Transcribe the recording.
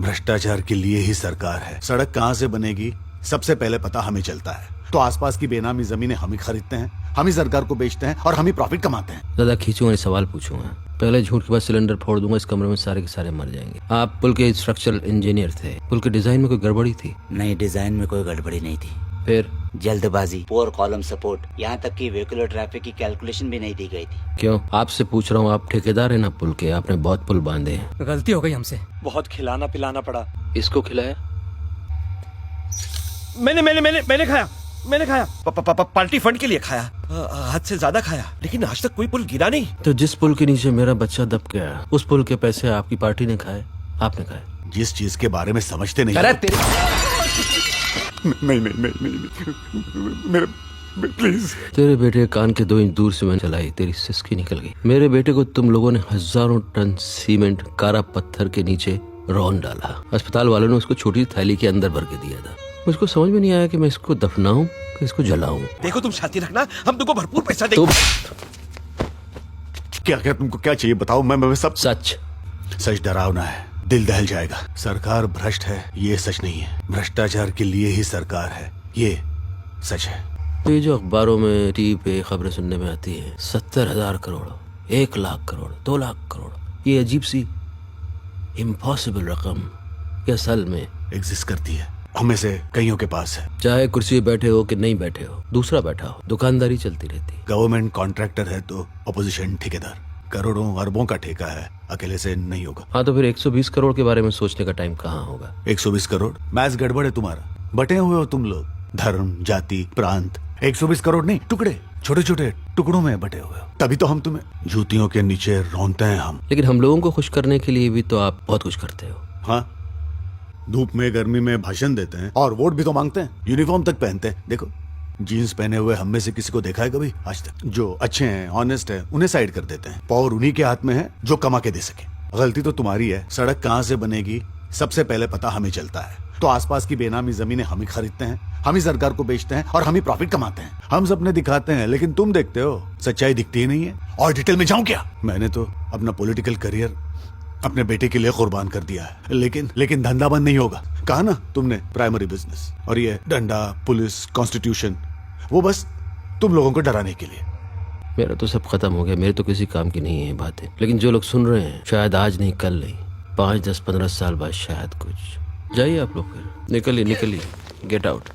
भ्रष्टाचार के लिए ही सरकार है। सड़क कहाँ से बनेगी सबसे पहले पता हमें चलता है, तो आसपास की बेनामी जमीनें हम ही खरीदते हैं, हम ही सरकार को बेचते हैं और हम ही प्रॉफिट कमाते हैं। ज्यादा खींचूंगा नहीं, सवाल पूछूंगा। पहले झूठ के बाद सिलेंडर फोड़ दूंगा, इस कमरे में सारे के सारे मर जाएंगे। आप पुल के स्ट्रक्चरल इंजीनियर थे, पुल के डिजाइन में कोई गड़बड़ी थी? नहीं, डिजाइन में कोई गड़बड़ी नहीं थी। फिर? जल्दबाजी, पोर कॉलम सपोर्ट, यहाँ तक कि व्हीकुलर ट्रैफिक की कैलकुलेशन भी नहीं दी गई थी। क्यों? आपसे पूछ रहा हूँ, आप ठेकेदार है ना पुल के, आपने बहुत पुल बांधे हैं। गलती हो गई हमसे, बहुत खिलाना पिलाना पड़ा। इसको खिलाया? मैंने खाया पार्टी फंड के लिए खाया, हद से ज्यादा खाया, लेकिन आज तक कोई पुल गिरा नहीं। तो जिस पुल के नीचे मेरा बच्चा दब गया, उस पुल के पैसे आपकी पार्टी ने खाए, आपने खाए? जिस चीज के बारे में समझते नहीं। अरे तेरी नहीं मेरे प्लीज। तेरे बेटे के कान के 2 इंच दूर से मैंने चलाई, तेरी सिसकी निकल गई। मेरे बेटे को तुम लोगों ने हजारों टन सीमेंट कारा पत्थर के नीचे रौन डाला। अस्पताल वालों ने उसको छोटी थैली के अंदर भर के दिया था। मुझको समझ में नहीं आया कि मैं इसको दफनाऊं कि इसको जलाऊं। देखो तुम शांति रखना, हम तुमको भरपूर पैसा देंगे। क्या तुमको क्या चाहिए बताओ, मैं सब। सच डरावना है, दिल दहल जाएगा। सरकार भ्रष्ट है ये सच नहीं है, भ्रष्टाचार के लिए ही सरकार है ये सच है। ये जो अखबारों में टीवी पे खबरें सुनने में आती है, 70,000 करोड़, 1 लाख करोड़, 2 लाख करोड़, ये अजीब सी इम्पॉसिबल रकम ये असल में एग्जिस्ट करती है, हमें से कईयों के पास है। चाहे कुर्सी पे बैठे हो कि नहीं बैठे हो, दूसरा बैठा हो, दुकानदारी चलती रहती। गवर्नमेंट कॉन्ट्रैक्टर है तो अपोजिशन ठेकेदार। करोड़ों अरबों का ठेका है, अकेले से नहीं होगा। हाँ, तो फिर 120 करोड़ के बारे में सोचने का टाइम कहाँ होगा? 120 करोड़ मैथ्स गड़बड़ है तुम्हारा। बटे हुए हो तुम लोग, धर्म, जाति, प्रांत। 120 करोड़ नहीं, टुकड़े, छोटे छोटे टुकड़ों में बटे हुए हो। तभी तो हम तुम्हें जूतियों के नीचे रौंदते हैं हम। लेकिन हम लोगों को खुश करने के लिए भी तो आप बहुत कुछ करते हो। हाँ, धूप में गर्मी में भाषण देते हैं और वोट भी तो मांगते हैं, यूनिफॉर्म तक पहनते हैं। देखो, जीन्स पहने हुए हम में से किसी को देखा है कभी आज तक? जो अच्छे हैं, ऑनेस्ट है, उन्हें साइड कर देते हैं। पावर उन्हीं के हाथ में है जो कमा के दे सके। गलती तो तुम्हारी है। सड़क कहाँ से बनेगी सबसे पहले पता हमें चलता है, तो आसपास की बेनामी जमीनें हम ही खरीदते हैं, हम ही सरकार को बेचते हैं और हम ही प्रॉफिट कमाते हैं। हम सपने दिखाते हैं लेकिन तुम देखते हो, सच्चाई दिखती ही नहीं है। और डिटेल में जाऊं क्या? मैंने तो अपना पॉलिटिकल करियर अपने बेटे के लिए कुर्बान कर दिया है, लेकिन धंधा बंद नहीं होगा। कहा ना तुमने, प्राइमरी बिजनेस। और ये डंडा, पुलिस, कॉन्स्टिट्यूशन, वो बस तुम लोगों को डराने के लिए। मेरा तो सब खत्म हो गया, मेरे तो किसी काम की नहीं है बातें। लेकिन जो लोग सुन रहे हैं, शायद आज नहीं कल नहीं, 5, 10, 15 साल बाद शायद कुछ। जाइए आप लोग, फिर निकलिए, गेट आउट।